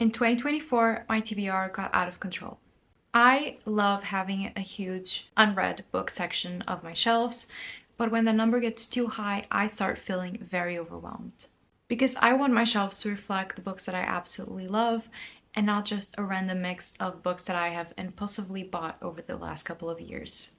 In 2024, my TBR got out of control. I love having a huge unread book section of my shelves, but when the number gets too high, I start feeling very overwhelmed. Because I want my shelves to reflect the books that I absolutely love and not just a random mix of books that I have impulsively bought over the last couple of years.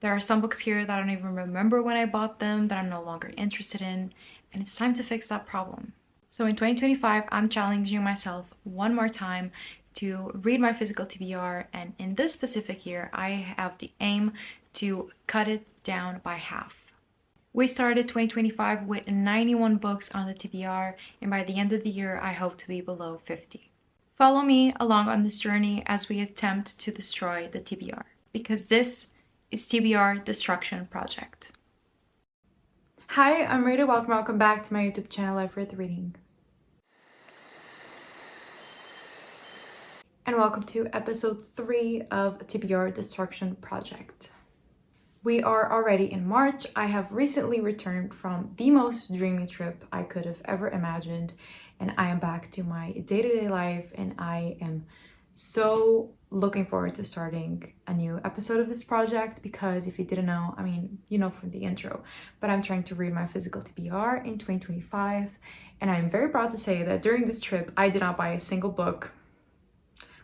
There are some books here that I don't even remember when I bought them, that I'm no longer interested in, and it's time to fix that problem. So in 2025, I'm challenging myself one more time to read my physical TBR, and in this specific year, I have the aim to cut it down by half. We started 2025 with 91 books on the TBR, and by the end of the year, I hope to be below 50. Follow me along on this journey as we attempt to destroy the TBR, because this is TBR Destruction Project. Hi, I'm Rita. Welcome back to my YouTube channel, Life Worth Reading. And welcome to episode 3 of TBR Destruction Project. We are already in March. I have recently returned from the most dreamy trip I could have ever imagined, and I am back to my day-to-day life, and I am so looking forward to starting a new episode of this project because if you didn't know, I mean, you know from the intro, but I'm trying to read my physical TBR in 2025, and I'm very proud to say that during this trip, I did not buy a single book.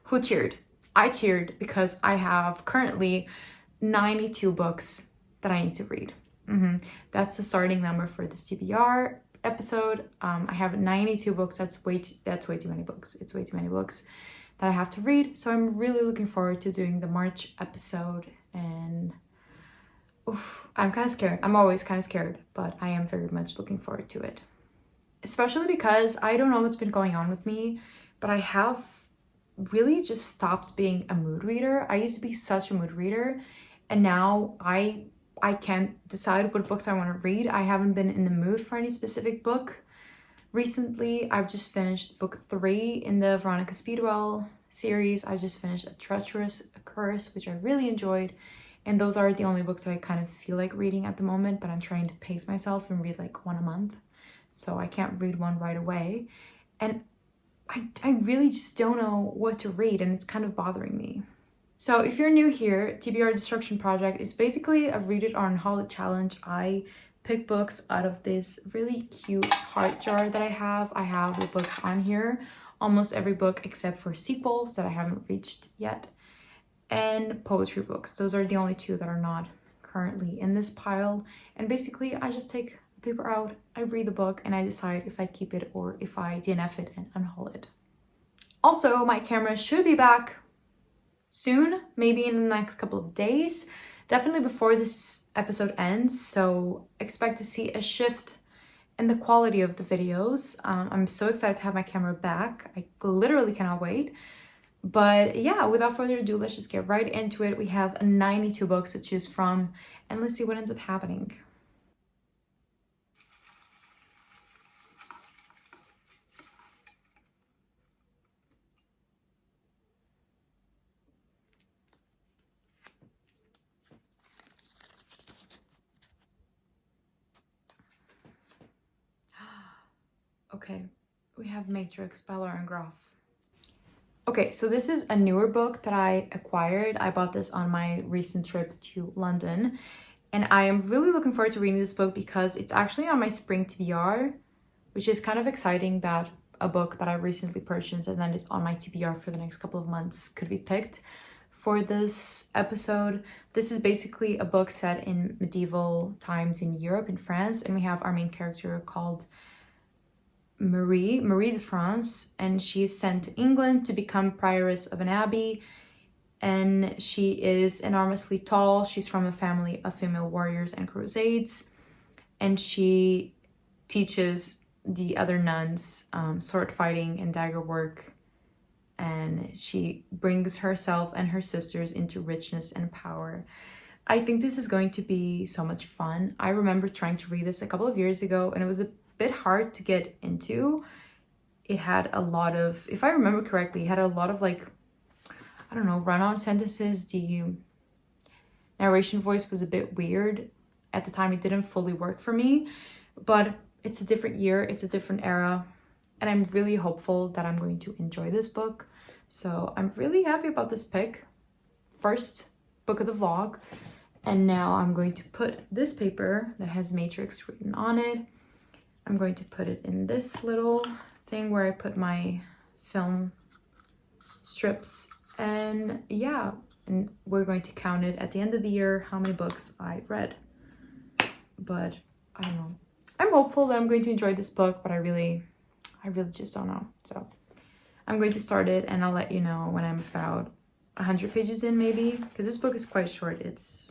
Who cheered? I cheered because I have currently 92 books that I need to read. That's the starting number for this TBR episode. I have 92 books. That's way too many books. It's way too many books that I have to read. So I'm really looking forward to doing the March episode, and I'm kind of scared. I'm always kind of scared, but I am very much looking forward to it. Especially because I don't know what's been going on with me, but I have really just stopped being a mood reader. I used to be such a mood reader, and now I can't decide what books I want to read. I haven't been in the mood for any specific book. Recently, I've just finished book 3 in the Veronica Speedwell series. I just finished A Treacherous Curse, which I really enjoyed, and those are the only books that I kind of feel like reading at the moment, but I'm trying to pace myself and read like one a month, so I can't read one right away. And I really just don't know what to read, and it's kind of bothering me. So if you're new here, TBR Destruction Project is basically a read it or unhaul it challenge. I pick books out of this really cute heart jar that I have. I have the books on here, almost every book except for sequels that I haven't reached yet, and poetry books. Those are the only 2 that are not currently in this pile. And basically I just take paper out, I read the book, and I decide if I keep it or if I DNF it and unhaul it. Also, my camera should be back soon, maybe in the next couple of days, definitely before this episode ends, so expect to see a shift in the quality of the videos. I'm so excited to have my camera back. I literally cannot wait. But yeah, without further ado, let's just get right into it. We have 92 books to choose from, and let's see what ends up happening. Okay, we have Matrix by Lauren Groff. Okay, so this is a newer book that I acquired. I bought this on my recent trip to London, and I am really looking forward to reading this book because it's actually on my spring TBR, which is kind of exciting that a book that I recently purchased and then is on my TBR for the next couple of months could be picked for this episode. This is basically a book set in medieval times in Europe, in France, and we have our main character called Marie de France, and she is sent to England to become prioress of an abbey, and she is enormously tall. She's from a family of female warriors and crusades, and she teaches the other nuns sword fighting and dagger work, and she brings herself and her sisters into richness and power. I think this is going to be so much fun. I remember trying to read this a couple of years ago, and it was a bit hard to get into. It had a lot of, if I remember correctly, it had a lot of like, I don't know, run-on sentences. The narration voice was a bit weird. At the time, it didn't fully work for me, but it's a different year, it's a different era. and I'm really hopeful that I'm going to enjoy this book. So I'm really happy about this pick. First book of the vlog. And now I'm going to put this paper that has Matrix written on it. I'm going to put it in this little thing where I put my film strips. And yeah, and we're going to count it at the end of the year, how many books I read. But I don't know. I'm hopeful that I'm going to enjoy this book, but I really just don't know. So I'm going to start it and I'll let you know when I'm about 100 pages in, maybe, because this book is quite short. It's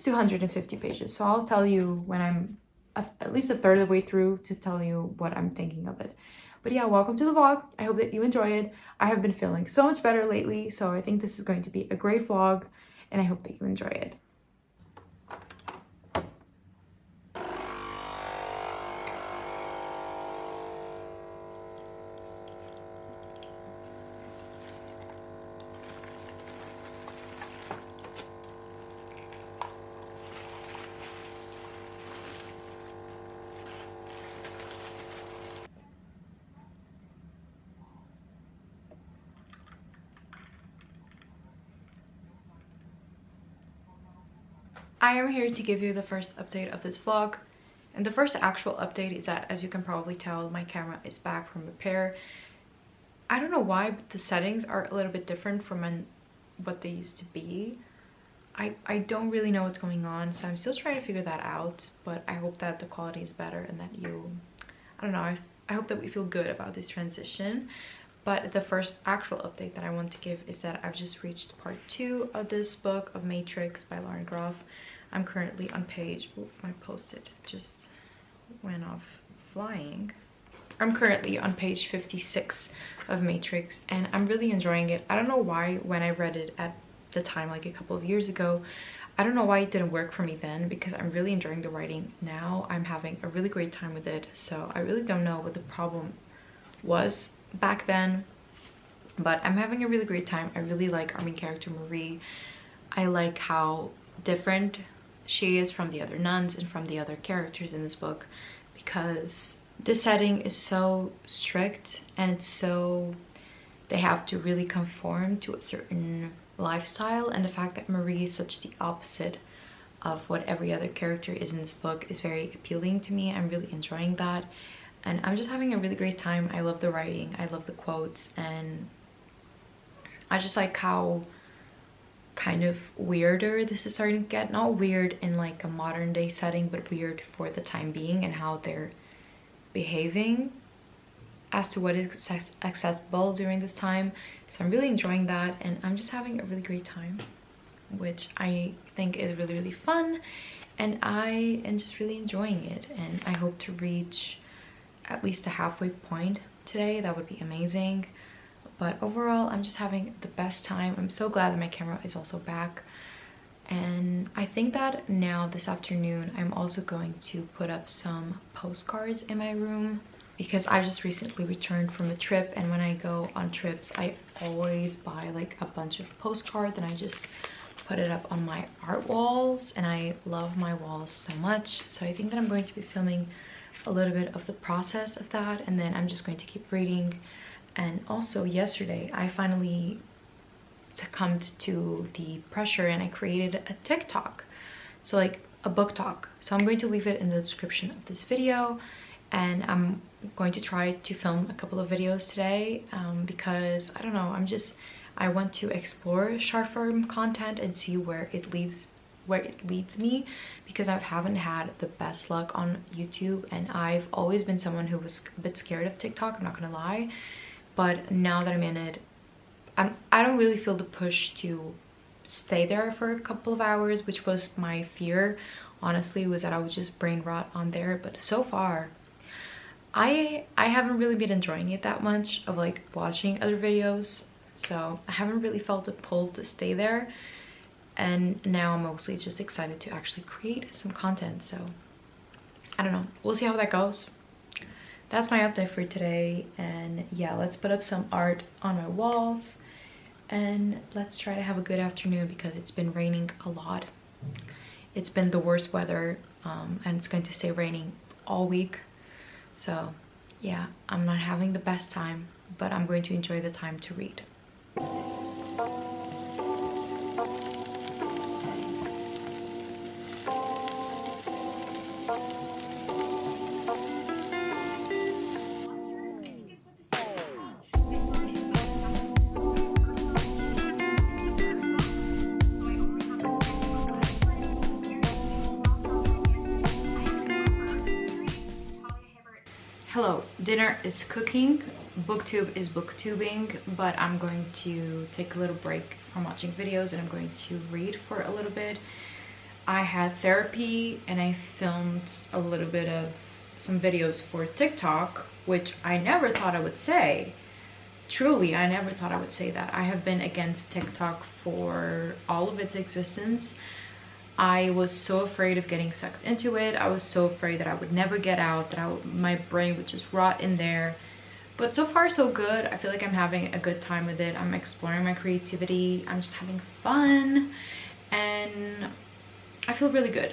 250 pages, so I'll tell you when I'm at least a third of the way through to tell you what I'm thinking of it. But yeah, welcome to the vlog. I hope that you enjoy it. I have been feeling so much better lately, so I think this is going to be a great vlog, and I hope that you enjoy it. I am here to give you the first update of this vlog, and the first actual update is that, as you can probably tell, my camera is back from repair. I don't know why, but the settings are a little bit different from what they used to be. I don't really know what's going on, so I'm still trying to figure that out, but I hope that the quality is better and that I don't know, I hope that we feel good about this transition. But the first actual update that I want to give is that I've just reached part 2 of this book of Matrix by Lauren Groff. I'm currently on page, oh, my post-it just went off flying. I'm currently on page 56 of Matrix, and I'm really enjoying it. I don't know why when I read it at the time, like a couple of years ago, I don't know why it didn't work for me then, because I'm really enjoying the writing now. I'm having a really great time with it, so I really don't know what the problem was back then, but I'm having a really great time. I really like our main character Marie. I like how different she is from the other nuns and from the other characters in this book, because the setting is so strict and it's so, they have to really conform to a certain lifestyle, and the fact that Marie is such the opposite of what every other character is in this book is very appealing to me. I'm really enjoying that, and I'm just having a really great time. I love the writing, I love the quotes, and I just like how kind of weirder this is starting to get. Not weird in like a modern day setting, but weird for the time being, and how they're behaving as to what is accessible during this time. So I'm really enjoying that, and I'm just having a really great time, which I think is really, really fun, and I am just really enjoying it. And I hope to reach at least a halfway point today. That would be amazing. But overall, I'm just having the best time. I'm so glad that my camera is also back. And I think that now this afternoon, I'm also going to put up some postcards in my room, because I just recently returned from a trip, and when I go on trips, I always buy like a bunch of postcards and I just put it up on my art walls, and I love my walls so much. So I think that I'm going to be filming a little bit of the process of that, and then I'm just going to keep reading. And also yesterday I finally succumbed to the pressure and I created a TikTok, so like a book talk. So I'm going to leave it in the description of this video, and I'm going to try to film a couple of videos today, because I don't know, I want to explore short form content and see where it leads me, because I haven't had the best luck on YouTube, and I've always been someone who was a bit scared of TikTok, I'm not gonna lie. But now that I'm in it, I don't really feel the push to stay there for a couple of hours, which was my fear, honestly, was that I would just brain rot on there. But so far, I haven't really been enjoying it that much, of like watching other videos, so I haven't really felt a pull to stay there. And now I'm mostly just excited to actually create some content, so I don't know, we'll see how that goes. That's my update for today, and yeah, let's put up some art on my walls and let's try to have a good afternoon, because it's been raining a lot. It's been the worst weather, and it's going to stay raining all week. So Yeah, I'm not having the best time, but I'm going to enjoy the time to read. Hello, dinner is cooking, booktube is booktubing, but I'm going to take a little break from watching videos and I'm going to read for a little bit. I had therapy and I filmed a little bit of some videos for TikTok, which I never thought I would say. Truly, I never thought I would say that. I have been against TikTok for all of its existence. I was so afraid of getting sucked into it. I was so afraid that I would never get out, that my brain would just rot in there. But so far so good. I feel like I'm having a good time with it. I'm exploring my creativity. I'm just having fun and I feel really good.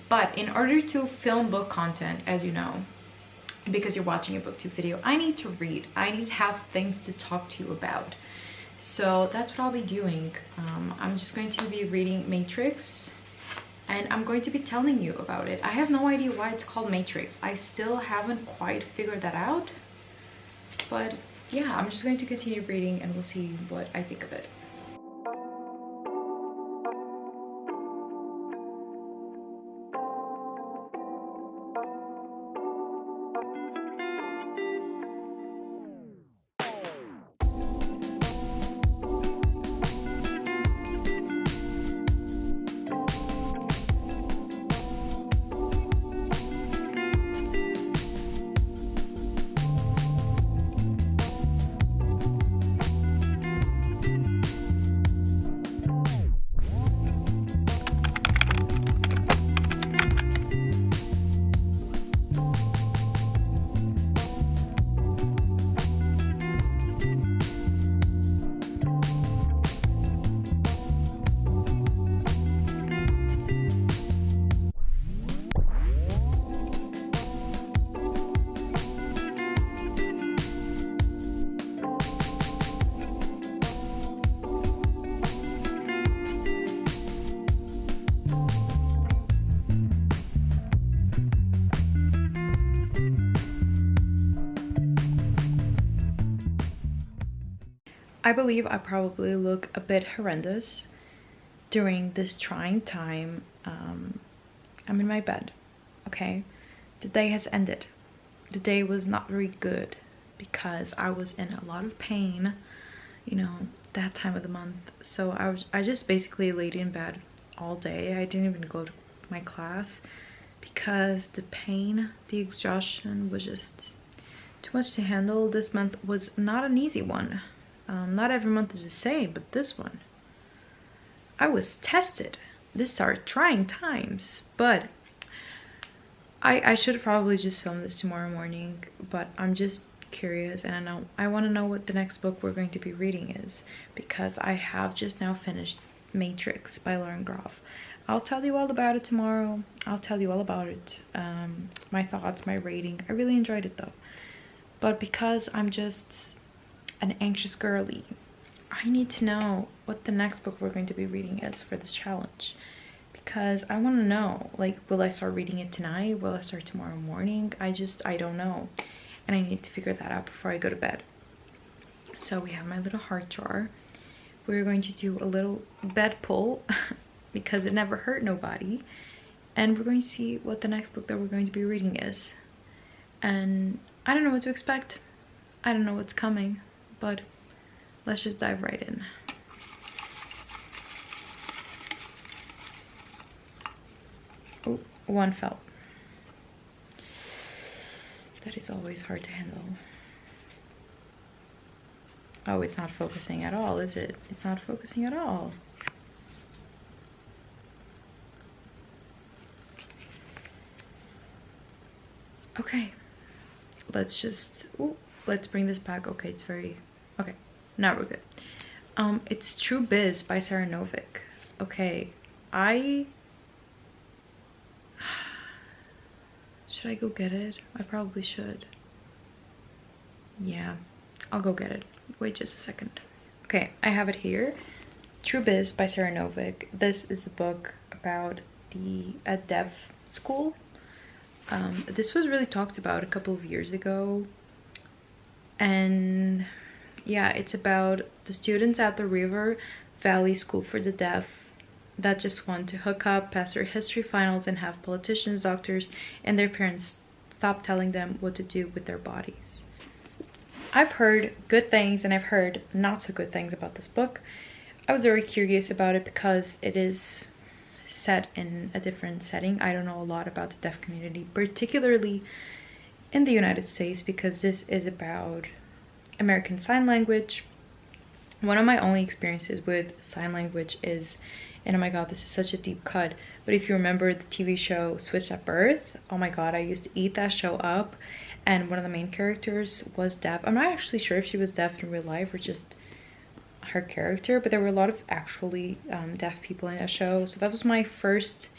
But in order to film book content, as you know, because you're watching a booktube video, I need to read. I need to have things to talk to you about. So that's what I'll be doing. I'm just going to be reading Matrix. And I'm going to be telling you about it. I have no idea why it's called Matrix. I still haven't quite figured that out. But yeah, I'm just going to continue reading and we'll see what I think of it. I believe I probably look a bit horrendous during this trying time. I'm in my bed, okay? The day has ended. The day was not very good because I was in a lot of pain, you know, that time of the month. So I just basically laid in bed all day. I didn't even go to my class because the pain, the exhaustion was just too much to handle. This month was not an easy one. Not every month is the same, but this one, I was tested. These are trying times, but I should probably just film this tomorrow morning, but I'm just curious and I want to know what the next book we're going to be reading is, because I have just now finished Matrix by Lauren Groff. I'll tell you all about it tomorrow. I'll tell you all about it, my thoughts, my rating. I really enjoyed it though, but because I'm just an anxious girly, I need to know what the next book we're going to be reading is for this challenge, because I want to know, like, will I start reading it tonight? Will I start tomorrow morning? I don't know, and I need to figure that out before I go to bed. So we have my little heart jar. We're going to do a little bed pull because it never hurt nobody, and we're going to see what the next book that we're going to be reading is. And I don't know what to expect. I don't know what's coming, but let's just dive right in. Oh, one fell. That is always hard to handle. Oh, it's not focusing at all, is it? It's not focusing at all. Okay, let's just, let's bring this back. Okay, it's very, okay, now we're good. It's True Biz by Sarah Novick. Okay, should I go get it? I probably should. Yeah, I'll go get it. Wait just a second. Okay, I have it here. True Biz by Sarah Novick. This is a book about a deaf school. This was really talked about a couple of years ago. And yeah, it's about the students at the River Valley School for the Deaf that just want to hook up, pass their history finals, and have politicians, doctors, and their parents stop telling them what to do with their bodies. I've heard good things and I've heard not so good things about this book. I was very curious about it because it is set in a different setting. I don't know a lot about the deaf community, particularly in the United States, because this is about American Sign Language. One of my only experiences with sign language is, and oh my god, this is such a deep cut, but if you remember the TV show Switched at Birth, oh my god, I used to eat that show up, and one of the main characters was deaf. I'm not actually sure if she was deaf in real life or just her character, but there were a lot of actually deaf people in that show, so that was my first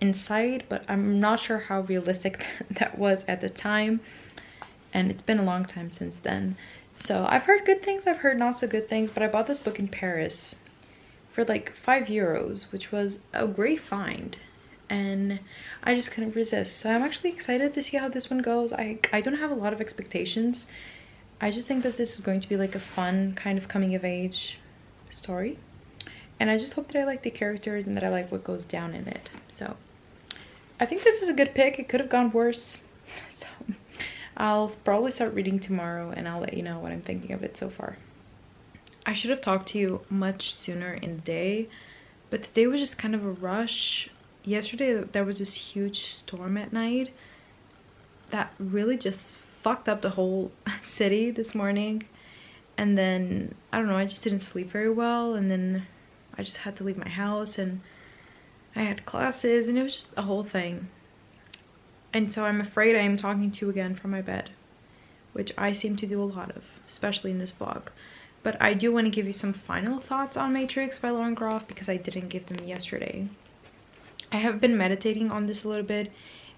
insight, but I'm not sure how realistic that was at the time, and it's been a long time since then. So I've heard good things, I've heard not so good things, but I bought this book in Paris for like €5, which was a great find, and I just couldn't resist. So I'm actually excited to see how this one goes. I don't have a lot of expectations. I just think that this is going to be like a fun kind of coming of age story, and I just hope that I like the characters and that I like what goes down in it. So I think this is a good pick. It could have gone worse, so I'll probably start reading tomorrow and I'll let you know what I'm thinking of it so far. I should have talked to you much sooner in the day, but the day was just kind of a rush. Yesterday there was this huge storm at night that really just fucked up the whole city this morning, and then I don't know, I just didn't sleep very well, and then I just had to leave my house and I had classes, and it was just a whole thing. And so I'm afraid I am talking to you again from my bed, which I seem to do a lot of, especially in this vlog. But I do want to give you some final thoughts on Matrix by Lauren Groff because I didn't give them yesterday. I have been meditating on this a little bit,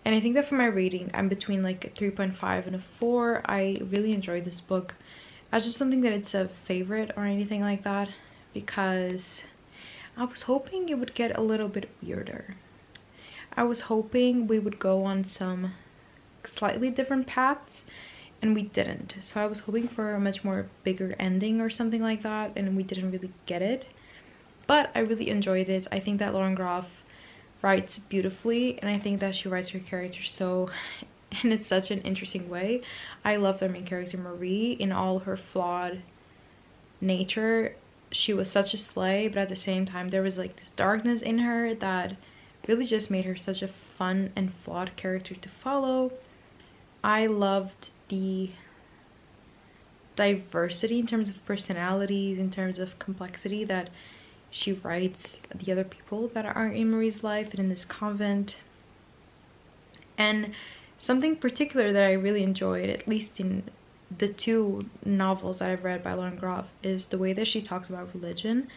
and I think that for my rating, I'm between like a 3.5 and a 4. I really enjoyed this book. I just don't think that it's a favorite or anything like that, because I was hoping it would get a little bit weirder. I was hoping we would go on some slightly different paths, and we didn't. So I was hoping for a much more bigger ending or something like that, and we didn't really get it. But I really enjoyed it. I think that Lauren Groff writes beautifully, and I think that she writes her characters so in such an interesting way. I loved our main character Marie in all her flawed nature. She was such a slay, but at the same time there was like this darkness in her that really just made her such a fun and flawed character to follow. I loved the diversity in terms of personalities, in terms of complexity that she writes the other people that are in Marie's life and in this convent. And something particular that I really enjoyed, at least in the 2 novels that I've read by Lauren Groff, is the way that she talks about religion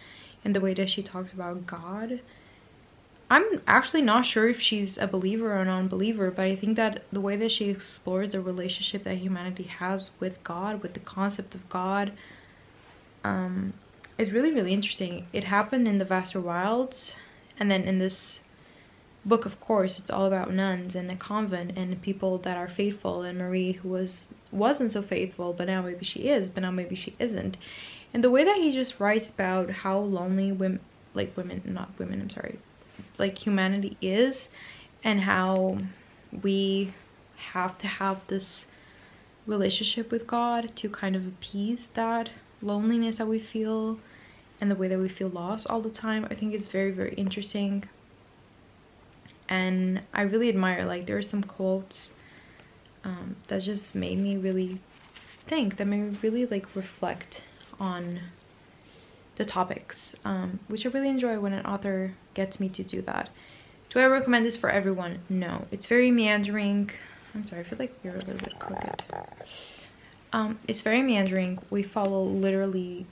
and the way that she talks about God. I'm actually not sure if she's a believer or a non-believer, but I think that the way that she explores the relationship that humanity has with God, with the concept of God, is really, really interesting. It happened in the Vaster Wilds, and then in this book, of course, it's all about nuns and the convent and people that are faithful, and Marie, who wasn't so faithful, but now maybe she is, but now maybe she isn't. And the way that he just writes about how lonely humanity is, and how we have to have this relationship with God to kind of appease that loneliness that we feel and the way that we feel lost all the time. I think it's very, very interesting, and I really admire, like, there are some quotes that just made me really think, that made me really like reflect on the topics, which I really enjoy when an author gets me to do that. Do I recommend this for everyone? No. It's very meandering. I'm sorry, I feel like you're a little bit crooked. It's very meandering. We follow literally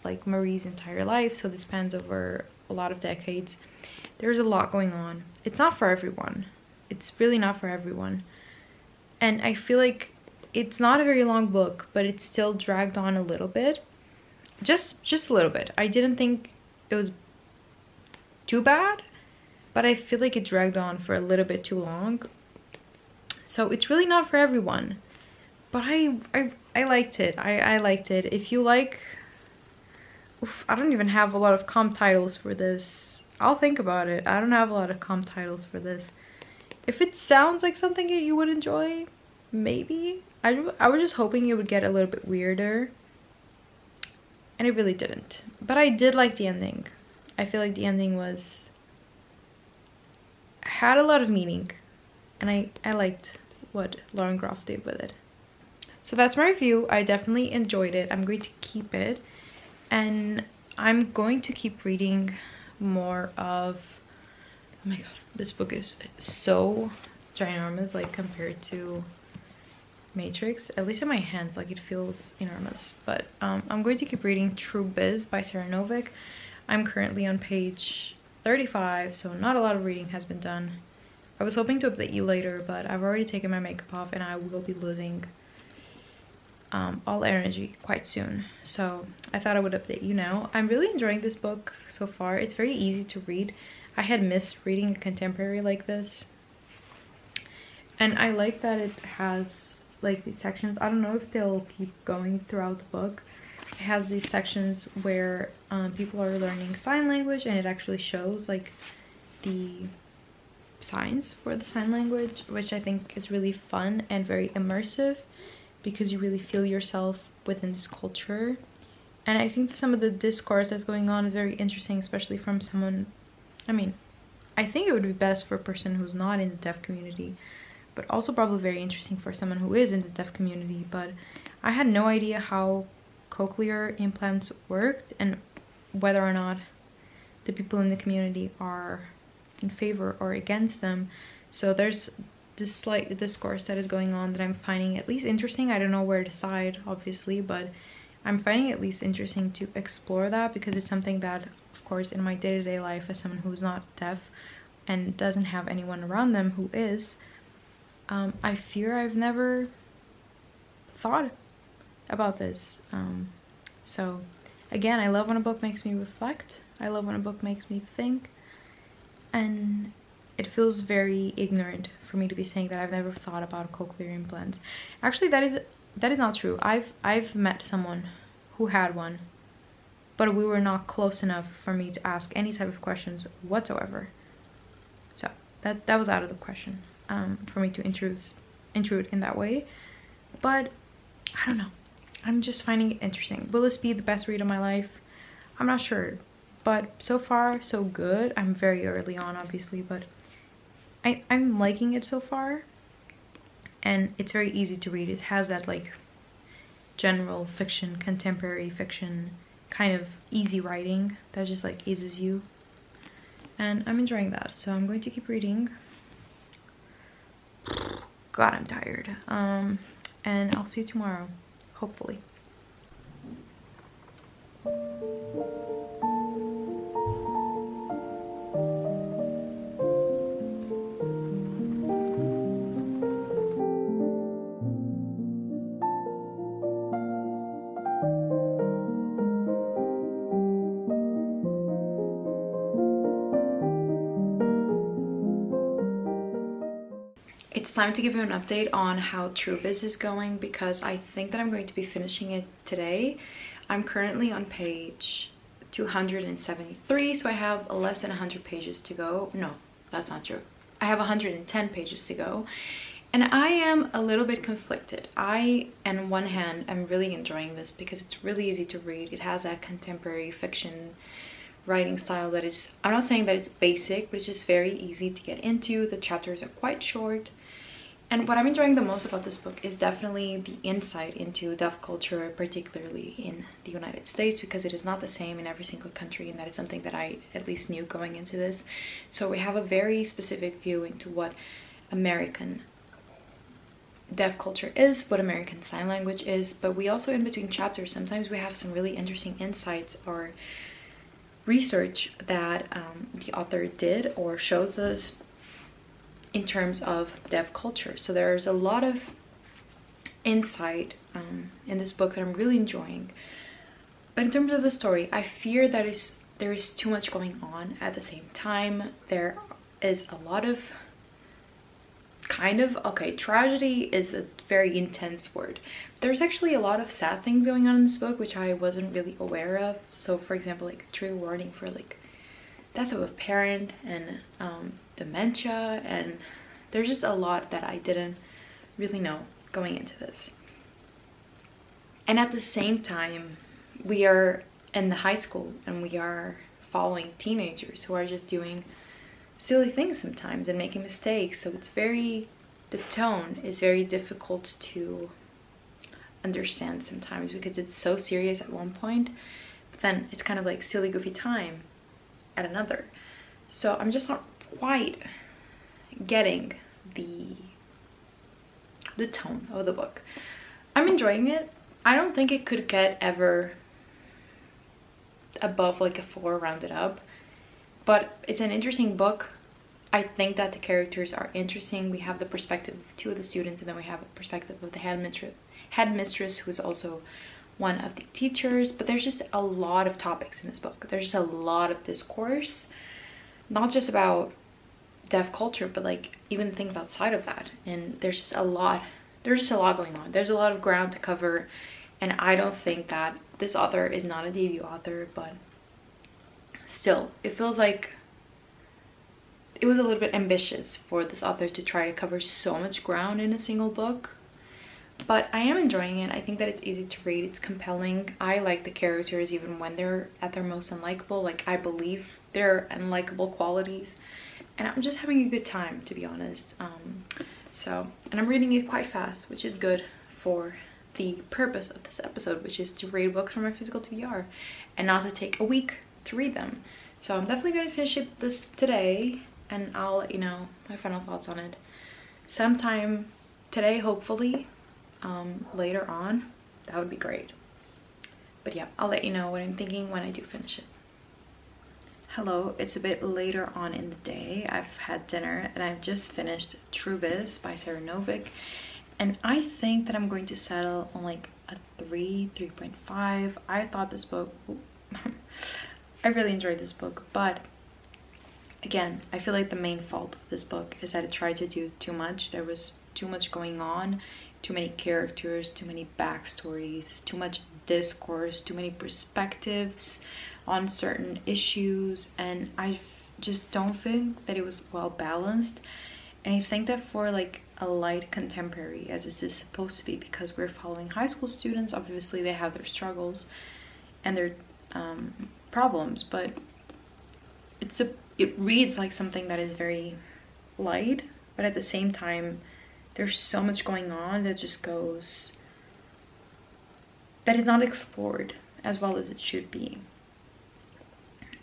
like Marie's entire life, so this spans over a lot of decades. There's a lot going on. It's not for everyone. It's really not for everyone. And I feel like it's not a very long book, but it still dragged on a little bit. Just a little bit. I didn't think it was too bad, but I feel like it dragged on for a little bit too long. So it's really not for everyone. But I liked it. I liked it. If you like... Oof, I don't even have a lot of comp titles for this. I'll think about it. I don't have a lot of comp titles for this. If it sounds like something that you would enjoy, maybe. I was just hoping it would get a little bit weirder. And it really didn't. But I did like the ending. I feel like the ending had a lot of meaning. And I liked what Lauren Groff did with it. So that's my review. I definitely enjoyed it. I'm going to keep it. And I'm going to keep reading more of... Oh my god, this book is so ginormous, like, compared to Matrix. At least in my hands, like, it feels enormous. But I'm going to keep reading True Biz by Sarah Novick. I'm currently on page 35, so not a lot of reading has been done. I was hoping to update you later, but I've already taken my makeup off and I will be losing all energy quite soon. So I thought I would update you now. I'm really enjoying this book so far. It's very easy to read. I had missed reading a contemporary like this. And I like that it has like these sections. I don't know if they'll keep going throughout the book. It has these sections where people are learning sign language, and it actually shows like the signs for the sign language, which I think is really fun and very immersive because you really feel yourself within this culture. And I think that some of the discourse that's going on is very interesting, especially from someone... I mean, I think it would be best for a person who's not in the deaf community, but also probably very interesting for someone who is in the deaf community. But I had no idea how cochlear implants worked and whether or not the people in the community are in favor or against them. So there's this slight discourse that is going on that I'm finding at least interesting. I don't know where to side, obviously, but I'm finding it at least interesting to explore that, because it's something that, of course, in my day-to-day life as someone who's not deaf and doesn't have anyone around them who is, I fear I've never thought about this. So again, I love when a book makes me reflect. I love when a book makes me think. And it feels very ignorant for me to be saying that I've never thought about cochlear implants. Actually, that is not true. I've met someone who had one, but we were not close enough for me to ask any type of questions whatsoever. So that was out of the question for me to intrude in that way. But I don't know. I'm just finding it interesting. Will this be the best read of my life? I'm not sure. But so far, so good. I'm very early on, obviously, but I'm liking it so far. And it's very easy to read. It has that, like, general fiction, contemporary fiction, kind of easy writing that just, like, eases you. And I'm enjoying that. So I'm going to keep reading. God, I'm tired. And I'll see you tomorrow, hopefully. It's time to give you an update on how True Biz is going, because I think that I'm going to be finishing it today. I'm currently on page 273, so I have less than 100 pages to go. No, that's not true. I have 110 pages to go, and I am a little bit conflicted. On one hand, I'm really enjoying this because it's really easy to read. It has that contemporary fiction writing style that is, I'm not saying that it's basic, but it's just very easy to get into. The chapters are quite short. And what I'm enjoying the most about this book is definitely the insight into deaf culture, particularly in the United States, because it is not the same in every single country, and that is something that I at least knew going into this. So we have a very specific view into what American deaf culture is, what American Sign Language is, but we also, in between chapters, sometimes we have some really interesting insights or research that the author did or shows us in terms of deaf culture. So there's a lot of insight in this book that I'm really enjoying. But in terms of the story, I fear that there is too much going on at the same time. There is a lot of tragedy is a very intense word. There's actually a lot of sad things going on in this book which I wasn't really aware of. So for example, like trigger warning for like death of a parent and dementia, and there's just a lot that I didn't really know going into this. And at the same time, we are in the high school and we are following teenagers who are just doing silly things sometimes and making mistakes. So the tone is very difficult to understand sometimes because it's so serious at one point, but then it's kind of like silly goofy time at another. So I'm just not quite getting the tone of the book. I'm enjoying it. I don't think it could get ever above like a 4 rounded up, but it's an interesting book. I think that the characters are interesting. We have the perspective of 2 of the students, and then we have a perspective of the headmistress, who's also one of the teachers. But there's just a lot of topics in this book. There's just a lot of discourse, not just about deaf culture, but like even things outside of that. And there's just a lot going on. There's a lot of ground to cover, and I don't think that this author is not a debut author, but still, it feels like it was a little bit ambitious for this author to try to cover so much ground in a single book. But I am enjoying it. I think that it's easy to read. It's compelling. I like the characters even when they're at their most unlikable. Like, I believe their unlikable qualities. And I'm just having a good time, to be honest. And I'm reading it quite fast, which is good for the purpose of this episode, which is to read books from my physical TBR and not to take a week to read them. So I'm definitely going to finish this today, and I'll let you know my final thoughts on it sometime today, hopefully. Later on, that would be great. But yeah, I'll let you know what I'm thinking when I do finish it. Hello, it's a bit later on in the day. I've had dinner and I've just finished Truvis by Sarah Novick, and I think that I'm going to settle on like a 3.5. I thought this book I really enjoyed this book, but again, I feel like the main fault of this book is that it tried to do too much. There was too much going on, too many characters, too many backstories, too much discourse, too many perspectives on certain issues, and I just don't think that it was well balanced. And I think that for like a light contemporary, as this is supposed to be, because we're following high school students, obviously they have their struggles and their problems, but it reads like something that is very light, but at the same time there's so much going on that is not explored as well as it should be.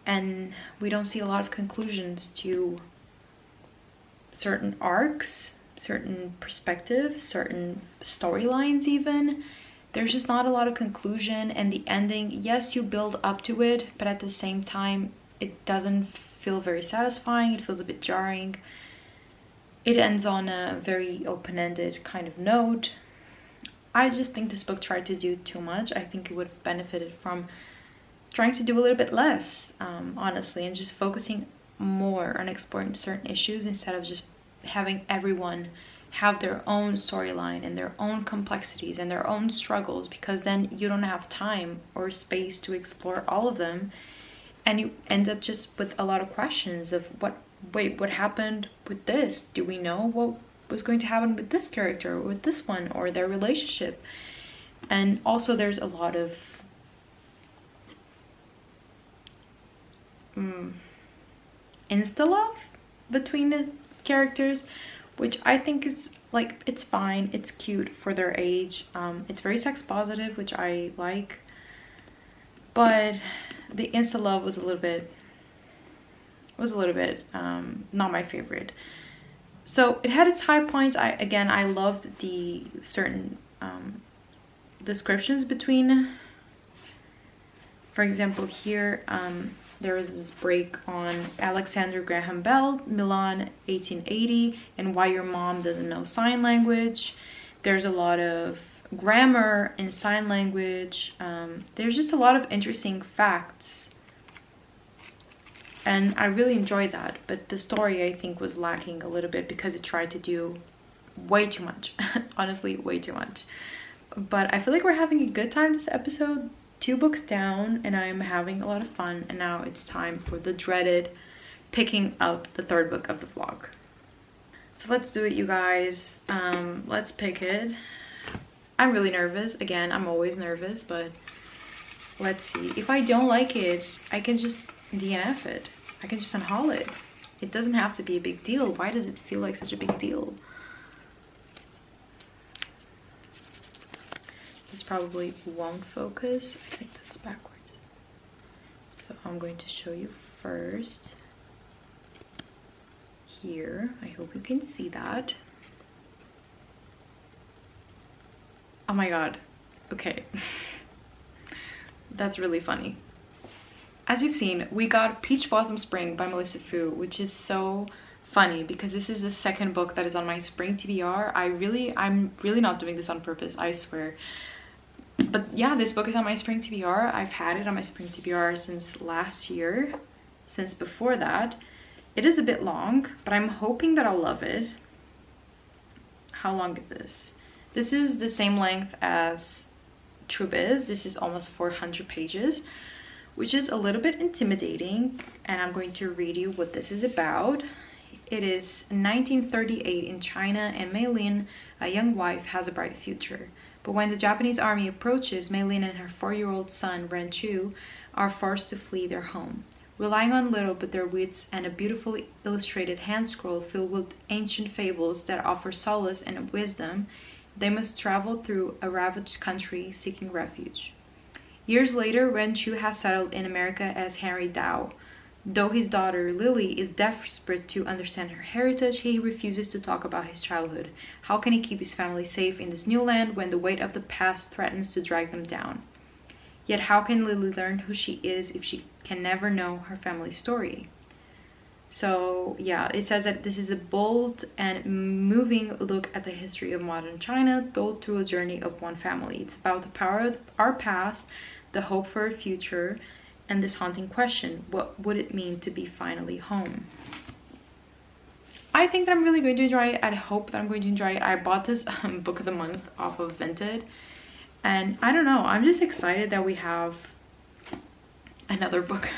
And we don't see a lot of conclusions to certain arcs, certain perspectives, certain storylines even. There's just not a lot of conclusion, and the ending, yes, you build up to it, but at the same time, it doesn't feel very satisfying. It feels a bit jarring. It ends on a very open-ended kind of note. I just think this book tried to do too much. I think it would have benefited from trying to do a little bit less, honestly, and just focusing more on exploring certain issues instead of just having everyone have their own storyline and their own complexities and their own struggles, because then you don't have time or space to explore all of them, and you end up just with a lot of questions of what happened with this? Do we know what was going to happen with this character or with this one or their relationship? And also there's a lot of insta-love between the characters, which I think is like, it's fine, it's cute for their age. It's very sex positive, which I like, but the insta-love was a little bit not my favorite. So it had its high points. I loved the certain descriptions between, for example, here there was this break on Alexander Graham Bell, Milan 1880, and why your mom doesn't know sign language. There's a lot of grammar and sign language. There's just a lot of interesting facts, and I really enjoyed that. But the story, I think, was lacking a little bit because it tried to do way too much. Honestly, way too much. But I feel like we're having a good time this episode. 2 books down, and I'm having a lot of fun. And now it's time for the dreaded picking up the 3rd book of the vlog. So let's do it, you guys. Let's pick it. I'm really nervous. Again, I'm always nervous, but let's see. If I don't like it, I can just DNF it. I can just unhaul it. It doesn't have to be a big deal. Why does it feel like such a big deal? This probably won't focus. I think that's backwards. So I'm going to show you first. Here, I hope you can see that. Oh my god. Okay. That's really funny. As you've seen, we got Peach Blossom Spring by Melissa Fu, which is so funny because this is the 2nd book that is on my spring TBR. I'm really not doing this on purpose, I swear. But yeah, this book is on my spring TBR. I've had it on my spring TBR since last year, since before that. It is a bit long, but I'm hoping that I'll love it. How long is this? This is the same length as True Biz. This is almost 400 pages, which is a little bit intimidating. And I'm going to read you what this is about. It is 1938 in China, and Mei Lin, a young wife, has a bright future. But when the Japanese army approaches, Mei Lin and her 4-year-old son, Ren Chu, are forced to flee their home. Relying on little but their wits and a beautifully illustrated hand scroll filled with ancient fables that offer solace and wisdom, they must travel through a ravaged country seeking refuge. Years later, Ren Chu has settled in America as Henry Dao. Though his daughter, Lily, is desperate to understand her heritage, he refuses to talk about his childhood. How can he keep his family safe in this new land when the weight of the past threatens to drag them down? Yet how can Lily learn who she is if she can never know her family's story? So yeah, it says that this is a bold and moving look at the history of modern China, told through a journey of one family. It's about the power of our past, the hope for a future, and this haunting question: what would it mean to be finally home? I think that I'm really going to enjoy it. I hope that I'm going to enjoy it. I bought this book of the month off of Vinted, and I don't know, I'm just excited that we have another book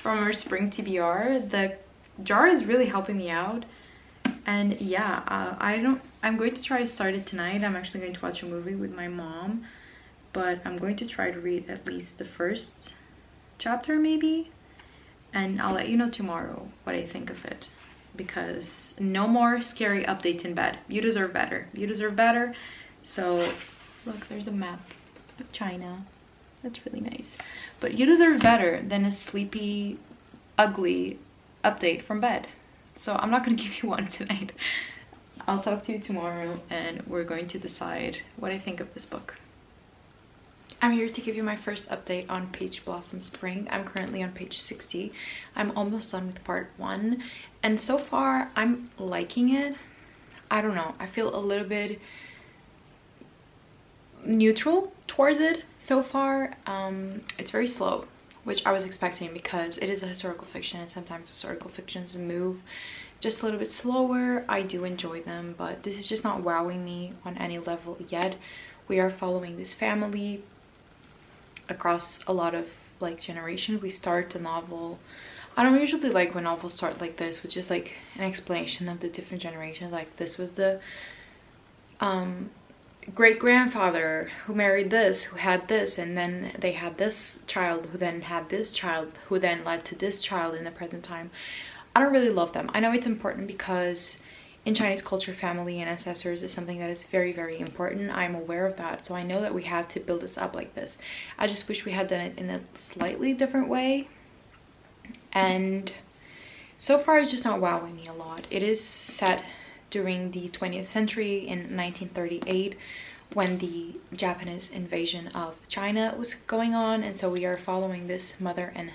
from our spring TBR. The jar is really helping me out, and yeah, I'm going to try to start it tonight. I'm actually going to watch a movie with my mom, but I'm going to try to read at least the first chapter maybe, and I'll let you know tomorrow what I think of it, because no more scary updates in bed. You deserve better. You deserve better. So look, there's a map of China. That's really nice. But you deserve better than a sleepy, ugly update from bed. So I'm not going to give you one tonight. I'll talk to you tomorrow, and we're going to decide what I think of this book. I'm here to give you my first update on Peach Blossom Spring. I'm currently on page 60. I'm almost done with part 1, and so far I'm liking it. I don't know, I feel a little bit neutral towards it so far. It's very slow, which I was expecting because it is a historical fiction, and sometimes historical fictions move just a little bit slower. I do enjoy them, but this is just not wowing me on any level yet. We are following this family across a lot of like generations. We start the novel, I don't usually like when novels start like this, which is like an explanation of the different generations. Like, this was the great-grandfather who married this, who had this, and then they had this child, who then had this child, who then led to this child in the present time. I don't really love them. I know it's important because in Chinese culture, family and ancestors is something that is very, very important. I'm aware of that, so I know that we had to build this up like this. I just wish we had done it in a slightly different way, and so far it's just not wowing me a lot. It is set during the 20th century in 1938, when the Japanese invasion of China was going on, and so we are following this mother and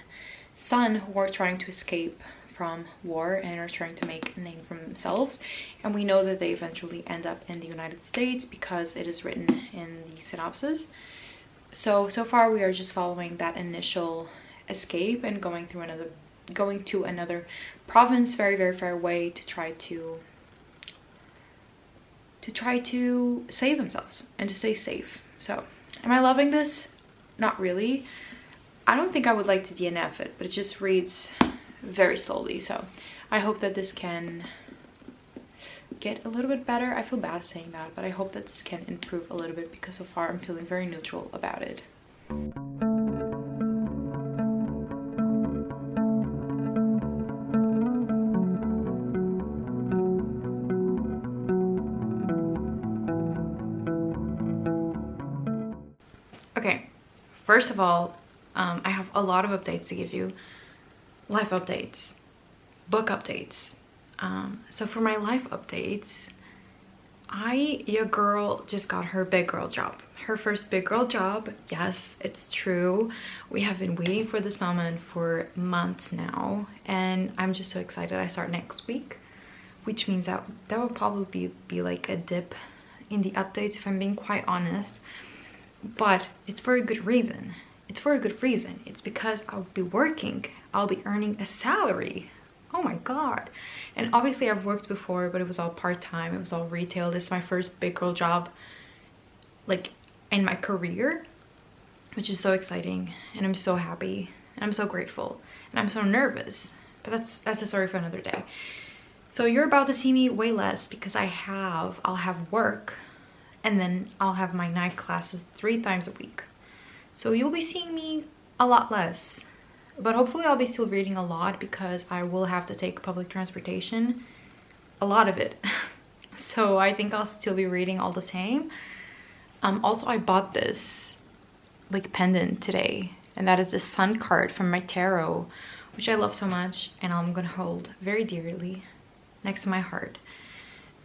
son who are trying to escape from war and are trying to make a name for themselves, and we know that they eventually end up in the United States because it is written in the synopsis. So far we are just following that initial escape and going to another province very far away to try to save themselves and to stay safe. So am I loving this? Not really. I don't think I would like to DNF it, but it just reads very slowly. So I hope that this can get a little bit better. I feel bad saying that, but I hope that this can improve a little bit because so far I'm feeling very neutral about it. Okay, first of all, I have a lot of updates to give you. Life updates, book updates. So for my life updates, your girl just got her big girl job. Her first big girl job. Yes, it's true. We have been waiting for this moment for months now, and I'm just so excited. I start next week, which means that will probably be like a dip in the updates, if I'm being quite honest. But it's for a good reason. It's for a good reason. It's because I'll be working. I'll be earning a salary. Oh my god. And obviously I've worked before, but it was all part-time. It was all retail. This is my first big girl job, like, in my career, which is so exciting. And I'm so happy. And I'm so grateful. And I'm so nervous. But that's a story for another day. So you're about to see me way less because I'll have work, and then I'll have my night classes 3 times a week. So you'll be seeing me a lot less, but hopefully I'll be still reading a lot because I will have to take public transportation, a lot of it. So I think I'll still be reading all the same. Also, I bought this like pendant today, and that is the sun card from my tarot, which I love so much, and I'm gonna hold very dearly next to my heart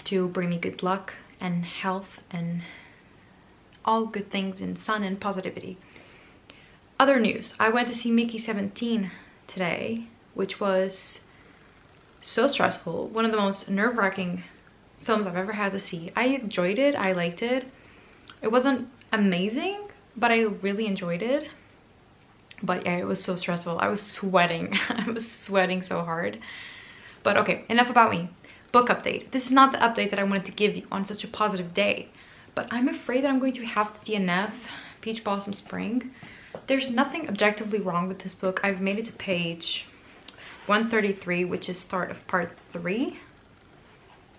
to bring me good luck and health and all good things in sun and positivity. Other news, I went to see Mickey 17 today, which was so stressful. One of the most nerve-wracking films I've ever had to see. I enjoyed it. I liked it. It wasn't amazing, but I really enjoyed it. But yeah, it was so stressful. I was sweating. I was sweating so hard. But okay, enough about me. Book update. This is not the update that I wanted to give you on such a positive day, but I'm afraid that I'm going to have to DNF Peach Blossom Spring. There's nothing objectively wrong with this book. I've made it to page 133, which is start of part 3,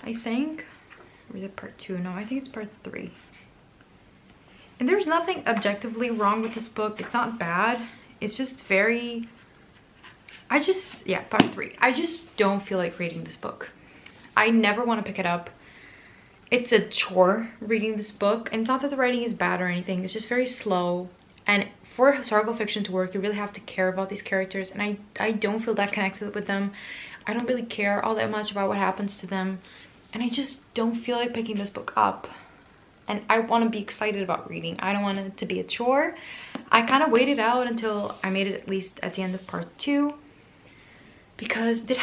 I think. Or is it part 2? No, I think it's part 3. And there's nothing objectively wrong with this book. It's not bad. It's just very... part 3. I just don't feel like reading this book. I never want to pick it up. It's a chore reading this book. And it's not that the writing is bad or anything. It's just very slow. And for historical fiction to work, you really have to care about these characters. And I don't feel that connected with them. I don't really care all that much about what happens to them. And I just don't feel like picking this book up. And I want to be excited about reading. I don't want it to be a chore. I kind of waited out until I made it at least at the end of part 2. Because this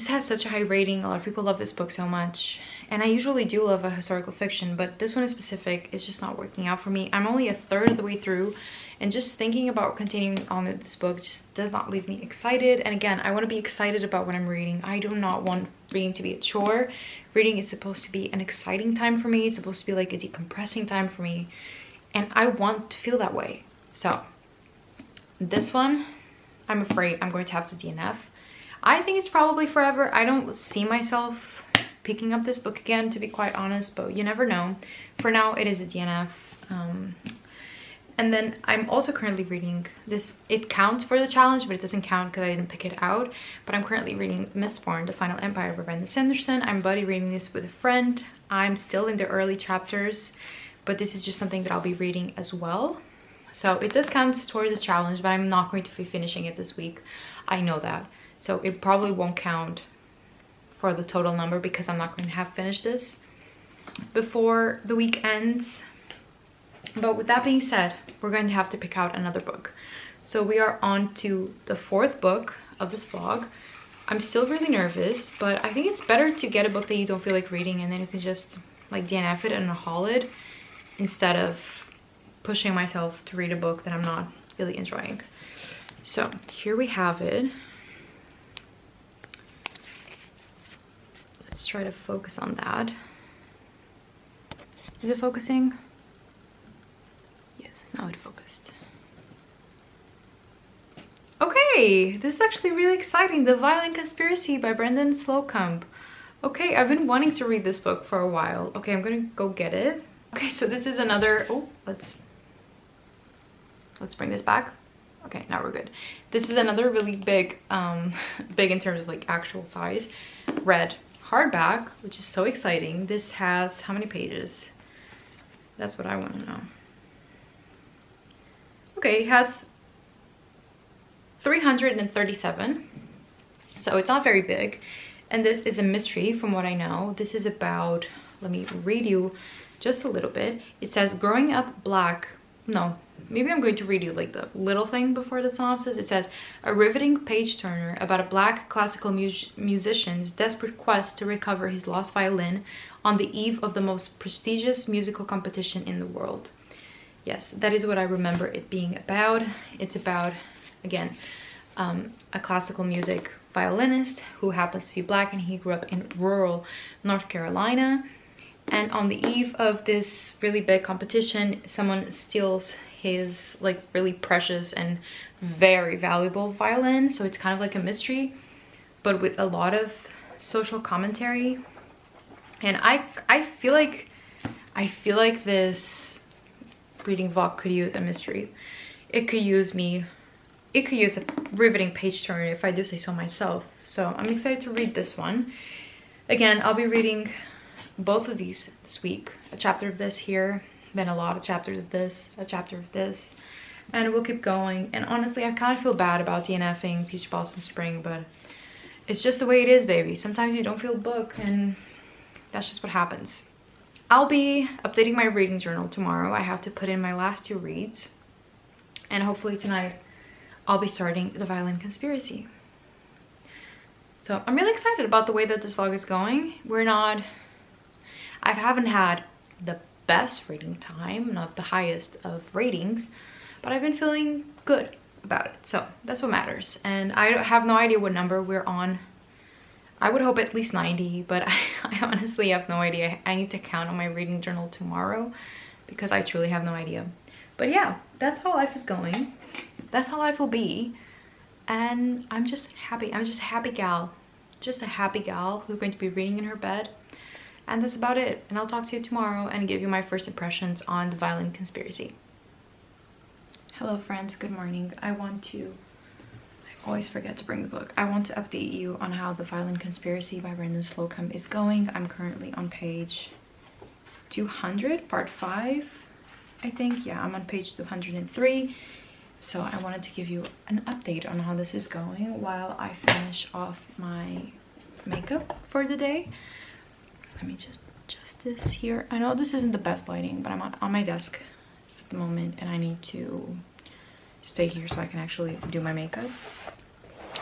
has such a high rating. A lot of people love this book so much, and I usually do love a historical fiction, but this one in specific is just not working out for me. I'm only a third of the way through, and just thinking about continuing on with this book just does not leave me excited. And again, I want to be excited about what I'm reading. I do not want reading to be a chore. Reading is supposed to be an exciting time for me. It's supposed to be like a decompressing time for me, and I want to feel that way. So this one, I'm afraid I'm going to have to DNF. I think it's probably forever. I don't see myself picking up this book again, to be quite honest, but you never know. For now, it is a DNF. And then I'm also currently reading this. It counts for the challenge, but it doesn't count because I didn't pick it out. But I'm currently reading Mistborn, The Final Empire by Brandon Sanderson. I'm buddy reading this with a friend. I'm still in the early chapters, but this is just something that I'll be reading as well. So it does count towards the challenge, but I'm not going to be finishing it this week. I know that. So it probably won't count for the total number because I'm not going to have finished this before the week ends. But with that being said, we're going to have to pick out another book. So we are on to the 4th book of this vlog. I'm still really nervous, but I think it's better to get a book that you don't feel like reading and then you can just like DNF it and haul it instead of pushing myself to read a book that I'm not really enjoying. So here we have it. Let's try to focus on that. Is it focusing? Yes, now it focused. Okay, this is actually really exciting. The Violin Conspiracy by Brendan Slocumb. Okay, I've been wanting to read this book for a while. Okay, I'm gonna go get it. Okay, so this is another, oh, let's bring this back. Okay, now we're good. This is another really big, big in terms of like actual size, red hardback, which is so exciting. This has how many pages? That's what I want to know. Okay, it has 337, so it's not very big. And this is a mystery from what I know. This is about, let me read you just a little bit. It says, growing up black, no, maybe I'm going to read you like the little thing before the synopsis. It says, a riveting page turner about a black classical musician's desperate quest to recover his lost violin on the eve of the most prestigious musical competition in the world. Yes, that is what I remember it being about. It's about, again, a classical music violinist who happens to be black, and he grew up in rural North Carolina. And on the eve of this really big competition, someone steals his like really precious and very valuable violin. So it's kind of like a mystery, but with a lot of social commentary. And I feel like this reading vlog could use a mystery. It could use a riveting page turner, if I do say so myself. So I'm excited to read this one. Again, I'll be reading both of these this week. A chapter of this here, then a lot of chapters of this, a chapter of this, and we'll keep going. And honestly, I kind of feel bad about DNFing Peach Blossom Spring, but it's just the way it is, baby. Sometimes you don't feel a book, and that's just what happens. I'll be updating my reading journal tomorrow. I have to put in my last 2 reads, and hopefully tonight I'll be starting The Violin Conspiracy. So I'm really excited about the way that this vlog is going. I haven't had the best reading time, not the highest of ratings, but I've been feeling good about it. So that's what matters. And I have no idea what number we're on. I would hope at least 90, but I honestly have no idea. I need to count on my reading journal tomorrow because I truly have no idea. But yeah, that's how life is going. That's how life will be. And I'm just happy. I'm just a happy gal. Just a happy gal who's going to be reading in her bed. And that's about it. And I'll talk to you tomorrow and give you my first impressions on The Violin Conspiracy. Hello friends, good morning. I always forget to bring the book. I want to update you on how The Violin Conspiracy by Brendan Slocumb is going. I'm currently on page 200, part 5, I think. Yeah, I'm on page 203. So I wanted to give you an update on how this is going while I finish off my makeup for the day. Let me just adjust this here. I know this isn't the best lighting, but I'm on my desk at the moment and I need to stay here so I can actually do my makeup.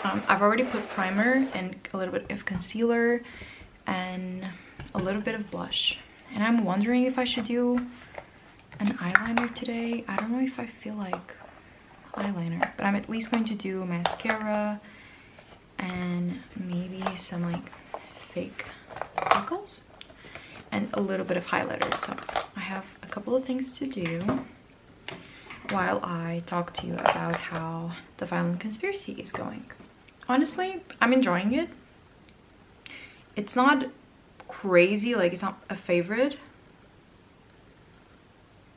I've already put primer and a little bit of concealer and a little bit of blush. And I'm wondering if I should do an eyeliner today. I don't know if I feel like eyeliner, but I'm at least going to do mascara and maybe some like fake freckles and a little bit of highlighter. So I have a couple of things to do while I talk to you about how The Violin Conspiracy is going. Honestly, I'm enjoying it. It's not crazy, like it's not a favorite,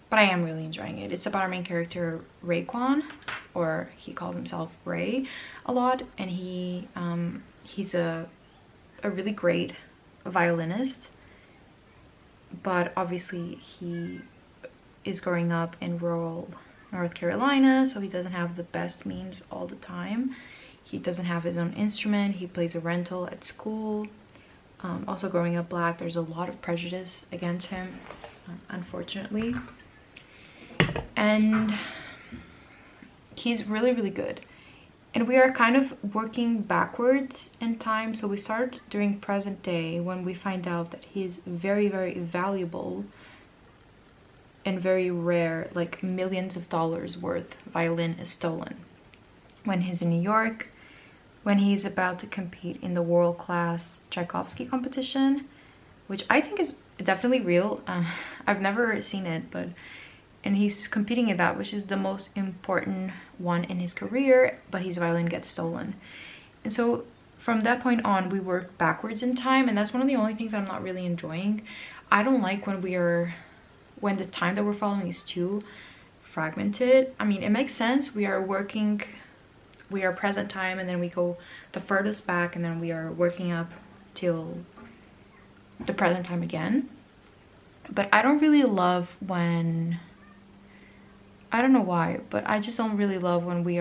but I am really enjoying it. It's about our main character, Raekwon, or he calls himself Ray a lot, and he's a really great violinist, but obviously he is growing up in rural North Carolina, so he doesn't have the best means all the time. He doesn't have his own instrument. He plays a rental at school. Also growing up black, there's a lot of prejudice against him, unfortunately. And he's really, really good. And we are kind of working backwards in time. So we start during present day when we find out that he's very, very valuable and very rare, like millions of dollars worth violin is stolen. When he's in New York, when he's about to compete in the world-class Tchaikovsky competition, which I think is definitely real. I've never seen it, and he's competing in that, which is the most important one in his career, but his violin gets stolen. And so from that point on, we work backwards in time, and that's one of the only things I'm not really enjoying. I don't like when the time that we're following is too fragmented. I mean, it makes sense. We are present time, and then we go the furthest back, and then we are working up till the present time again. But I don't really love when, I don't know why, but I just don't really love when we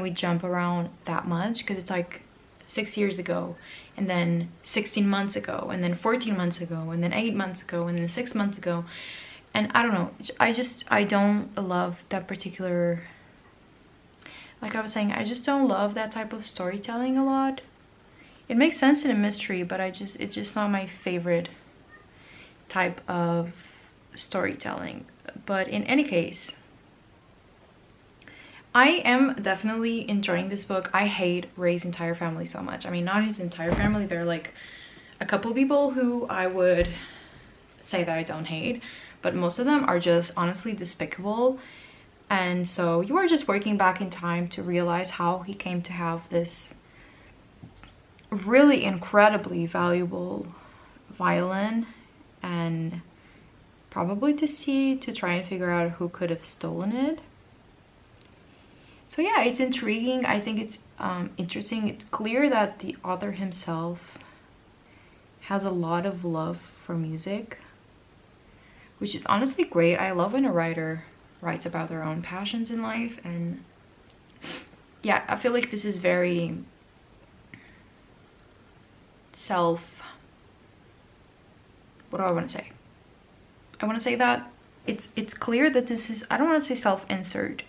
jump around that much, because it's like 6 years ago, and then 16 months ago, and then 14 months ago, and then 8 months ago, and then 6 months ago. And I don't know, I don't love that particular, like I was saying, I just don't love that type of storytelling a lot. It makes sense in a mystery, but it's just not my favorite type of storytelling. But in any case, I am definitely enjoying this book. I hate Ray's entire family so much. I mean, not his entire family. There are like a couple of people who I would say that I don't hate, but most of them are just honestly despicable. And so you are just working back in time to realize how he came to have this really incredibly valuable violin, and probably to try and figure out who could have stolen it. So yeah, it's intriguing. I think it's interesting. It's clear that the author himself has a lot of love for music, which is honestly great. I love when a writer writes about their own passions in life. And yeah, I feel like this is very what do I want to say? I want to say that it's clear that this is, I don't want to say self-insert,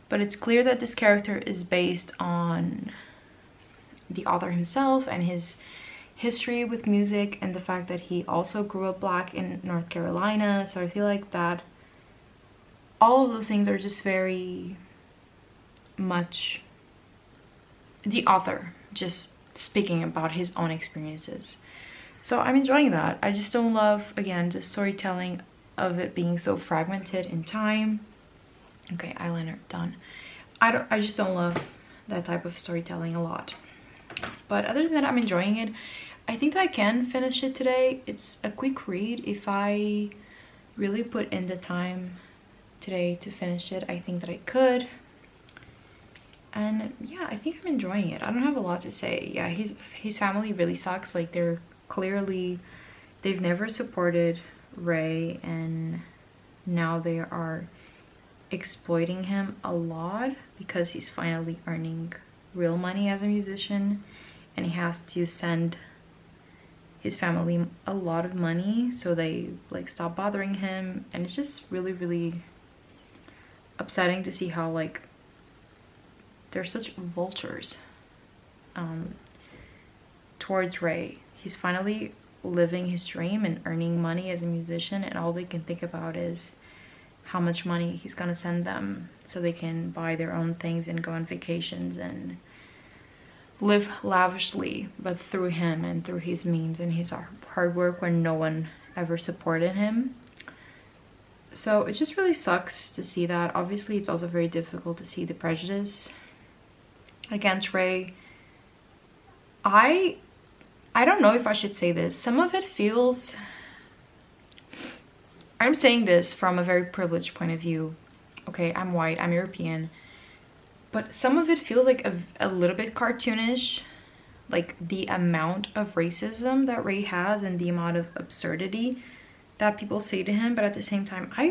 but it's clear that this character is based on the author himself and his history with music, and the fact that he also grew up Black in North Carolina. So I feel like that all of those things are just very much the author just speaking about his own experiences. So I'm enjoying that. I just don't love, again, the storytelling of it being so fragmented in time. Okay, eyeliner done. I just don't love that type of storytelling a lot. But other than that, I'm enjoying it. I think that I can finish it today. It's a quick read. If I really put in the time today to finish it, I think that I could. And yeah, I think I'm enjoying it. I don't have a lot to say. Yeah, his family really sucks. Like, they've never supported Ray, and now they are exploiting him a lot because he's finally earning real money as a musician, and he has to send his family a lot of money, so they like stop bothering him. And it's just really, really upsetting to see how like they're such vultures towards Ray. He's finally living his dream and earning money as a musician, and all they can think about is how much money he's gonna send them so they can buy their own things and go on vacations and live lavishly, but through him and through his means and his hard work, when no one ever supported him. So it just really sucks to see that. Obviously, it's also very difficult to see the prejudice against Ray. I don't know if I should say this. Some of it feels, I'm saying this from a very privileged point of view. Okay, I'm white, I'm European. But some of it feels like a little bit cartoonish. Like the amount of racism that Ray has and the amount of absurdity that people say to him. But at the same time, I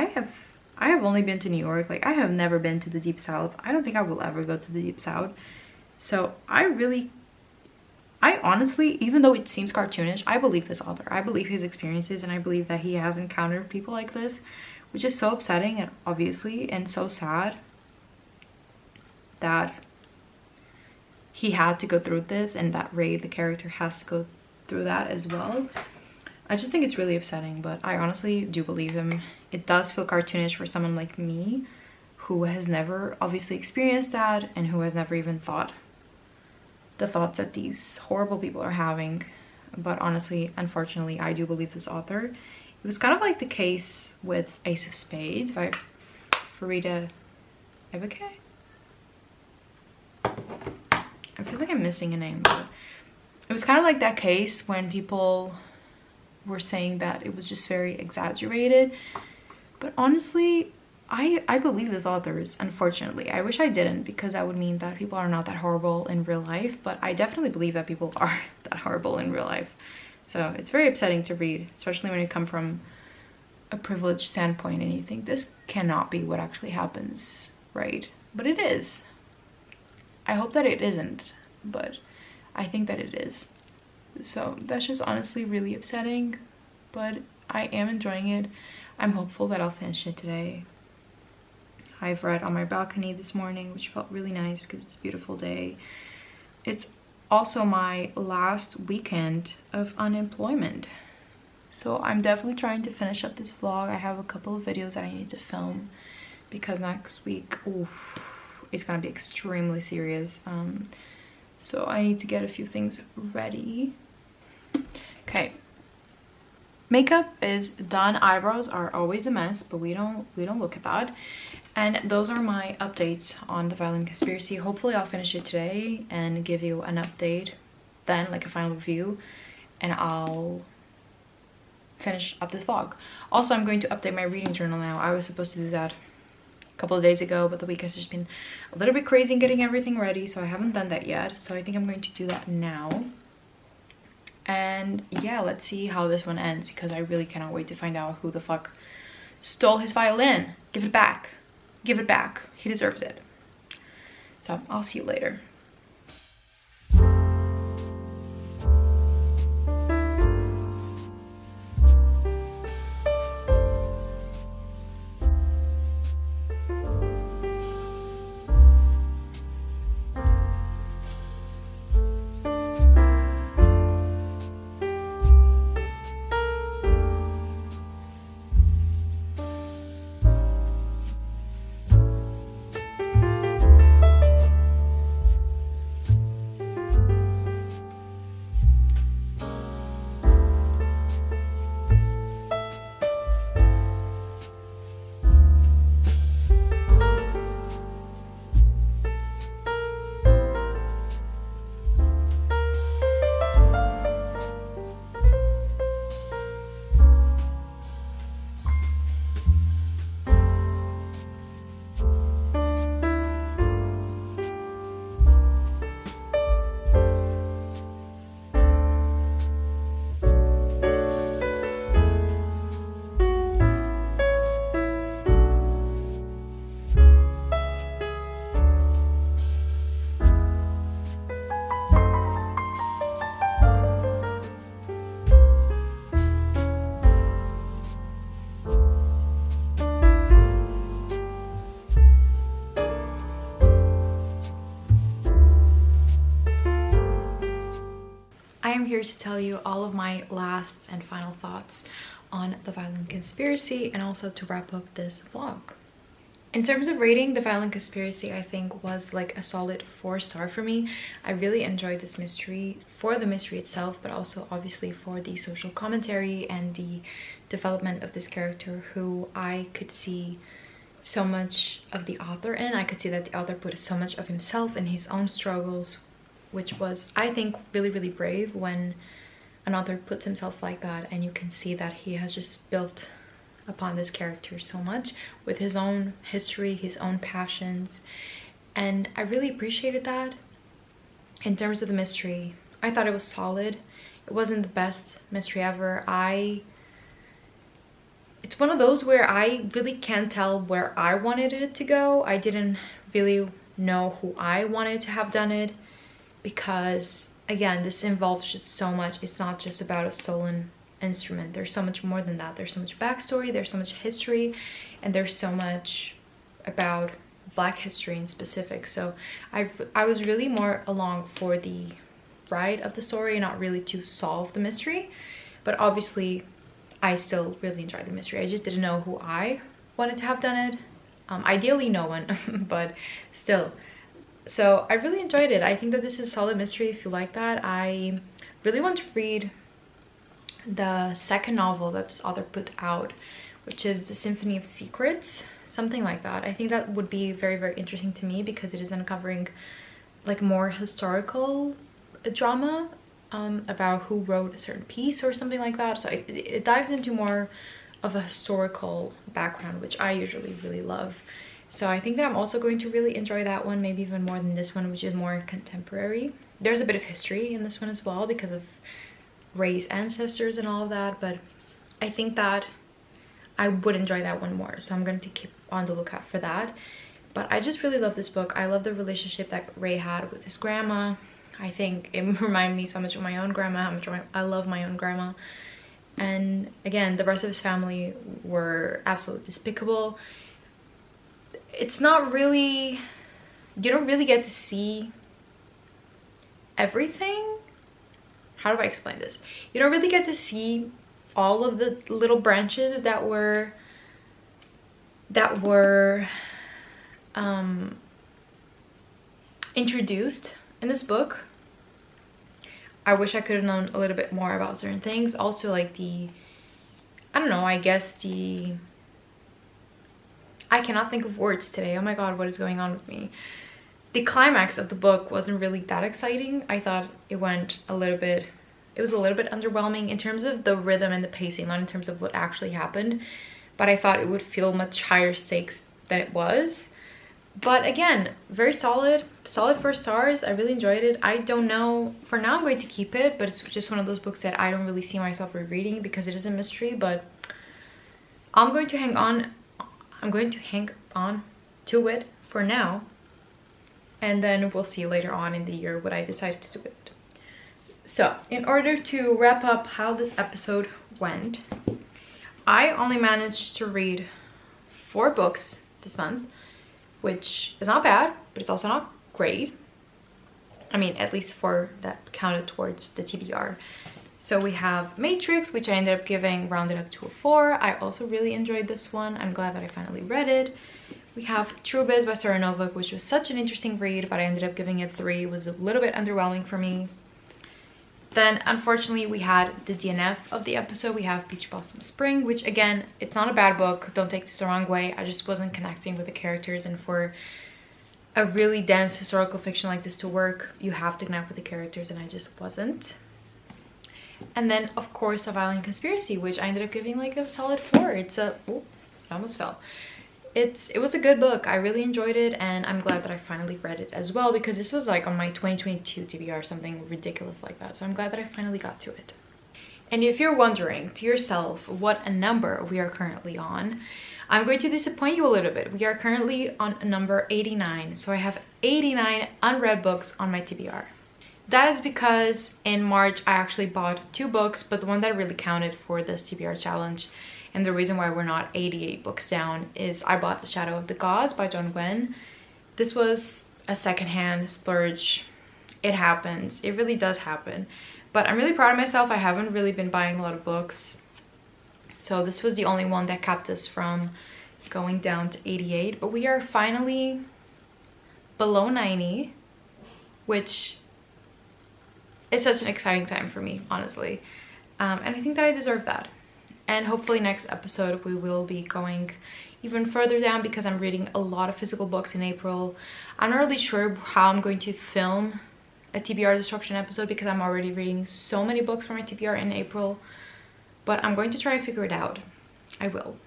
have only been to New York. Like, I have never been to the Deep South. I don't think I will ever go to the Deep South. So I honestly, even though it seems cartoonish, I believe this author. I believe his experiences, and I believe that he has encountered people like this, which is so upsetting and obviously and so sad. that he had to go through this, and that Ray, the character, has to go through that as well. I just think it's really upsetting, but I honestly do believe him. It does feel cartoonish for someone like me who has never obviously experienced that, and who has never even thought the thoughts that these horrible people are having. But honestly, unfortunately, I do believe this author. It was kind of like the case with Ace of Spades by Farida Ebeke. I feel like I'm missing a name, but it was kind of like that case when people were saying that it was just very exaggerated. But honestly, I believe this authors, unfortunately. I wish I didn't, because that would mean that people are not that horrible in real life, but I definitely believe that people are that horrible in real life. So it's very upsetting to read, especially when you come from a privileged standpoint and you think this cannot be what actually happens, right? But it is. I hope that it isn't, but I think that it is. So that's just honestly really upsetting, but I am enjoying it. I'm hopeful that I'll finish it today. I've read on my balcony this morning, which felt really nice because it's a beautiful day. It's also my last weekend of unemployment, so I'm definitely trying to finish up this vlog. I have a couple of videos that I need to film because next week, oof, it's gonna be extremely serious. So I need to get a few things ready. Okay, makeup is done. Eyebrows are always a mess, but we don't look at that. And those are my updates on the Violin Conspiracy. Hopefully I'll finish it today and give you an update then, like a final review, and I'll finish up this vlog. Also, I'm going to update my reading journal now. I was supposed to do that a couple of days ago, but the week has just been a little bit crazy in getting everything ready, so I haven't done that yet. So I think I'm going to do that now. And yeah, let's see how this one ends, because I really cannot wait to find out who the fuck stole his violin. Give it back. Give it back. He deserves it. So I'll see you later. Here to tell you all of my last and final thoughts on the Violin Conspiracy, and also to wrap up this vlog. In terms of rating, the Violin Conspiracy I think was like a solid 4-star for me. I really enjoyed this mystery for the mystery itself, but also obviously for the social commentary and the development of this character, who I could see so much of the author in. I could see that the author put so much of himself and his own struggles, which was, I think, really, really brave when an author puts himself like that, and you can see that he has just built upon this character so much with his own history, his own passions, and I really appreciated that. In terms of the mystery, I thought it was solid. It wasn't the best mystery ever. It's one of those where I really can't tell where I wanted it to go. I didn't really know who I wanted to have done it, because again, this involves just so much. It's not just about a stolen instrument. There's so much more than that. There's so much backstory, there's so much history, and there's so much about Black history in specific. So I was really more along for the ride of the story, not really to solve the mystery. But obviously, I still really enjoyed the mystery. I just didn't know who I wanted to have done it. Ideally, no one, but still. So I really enjoyed it. I think that this is a solid mystery if you like that. I really want to read the second novel that this author put out, which is The Symphony of Secrets, something like that. I think that would be very, very interesting to me because it is uncovering like more historical drama about who wrote a certain piece or something like that. So it dives into more of a historical background, which I usually really love. So I think that I'm also going to really enjoy that one, maybe even more than this one, which is more contemporary. There's a bit of history in this one as well because of Ray's ancestors and all of that, but I think that I would enjoy that one more. So I'm going to keep on the lookout for that. But I just really love this book. I love the relationship that Ray had with his grandma. I think it reminded me so much of my own grandma, how much I love my own grandma. And again, the rest of his family were absolutely despicable. It's not really, you don't really get to see everything. How do I explain this? You don't really get to see all of the little branches that were introduced in this book. I wish I could have known a little bit more about certain things. Also, like I don't know, I guess I cannot think of words today. Oh my god, what is going on with me? The climax of the book wasn't really that exciting. I thought it was a little bit underwhelming in terms of the rhythm and the pacing, not in terms of what actually happened. But I thought it would feel much higher stakes than it was. But again, very solid 4 stars. I really enjoyed it. I don't know, for now I'm going to keep it, but it's just one of those books that I don't really see myself rereading because it is a mystery. But I'm going to hang on to it for now, and then we'll see later on in the year what I decide to do with it. So in order to wrap up how this episode went, I only managed to read 4 books this month, which is not bad, but it's also not great. I mean, at least 4 that counted towards the TBR. So we have Matrix, which I ended up giving, rounded up to a 4. I also really enjoyed this one. I'm glad that I finally read it. We have True Biz by Sarah Novak, which was such an interesting read, but I ended up giving it 3. It was a little bit underwhelming for me. Then, unfortunately, we had the DNF of the episode. We have Peach Blossom Spring, which, again, it's not a bad book. Don't take this the wrong way. I just wasn't connecting with the characters, and for a really dense historical fiction like this to work, you have to connect with the characters, and I just wasn't. And then, of course, A Violent Conspiracy, which I ended up giving like a solid 4. It's a... oh, it almost fell. It was a good book. I really enjoyed it, and I'm glad that I finally read it as well, because this was like on my 2022 TBR or something ridiculous like that. So I'm glad that I finally got to it. And if you're wondering to yourself what a number we are currently on, I'm going to disappoint you a little bit. We are currently on number 89. So I have 89 unread books on my TBR. That is because in March I actually bought 2 books, but the one that really counted for this TBR challenge, and the reason why we're not 88 books down, is I bought The Shadow of the Gods by John Gwen. This was a secondhand splurge. It happens. It really does happen. But I'm really proud of myself. I haven't really been buying a lot of books. So this was the only one that kept us from going down to 88. But we are finally below 90, which is such an exciting time for me, honestly. And I think that I deserve that. And hopefully next episode we will be going even further down, because I'm reading a lot of physical books in April. I'm not really sure how I'm going to film a TBR Destruction episode, because I'm already reading so many books for my TBR in April. But I'm going to try and figure it out. I will.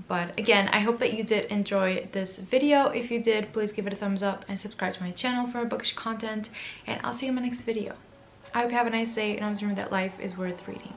But again, I hope that you did enjoy this video. If you did, please give it a thumbs up and subscribe to my channel for more bookish content. And I'll see you in my next video. I hope you have a nice day, and always remember that life is worth reading.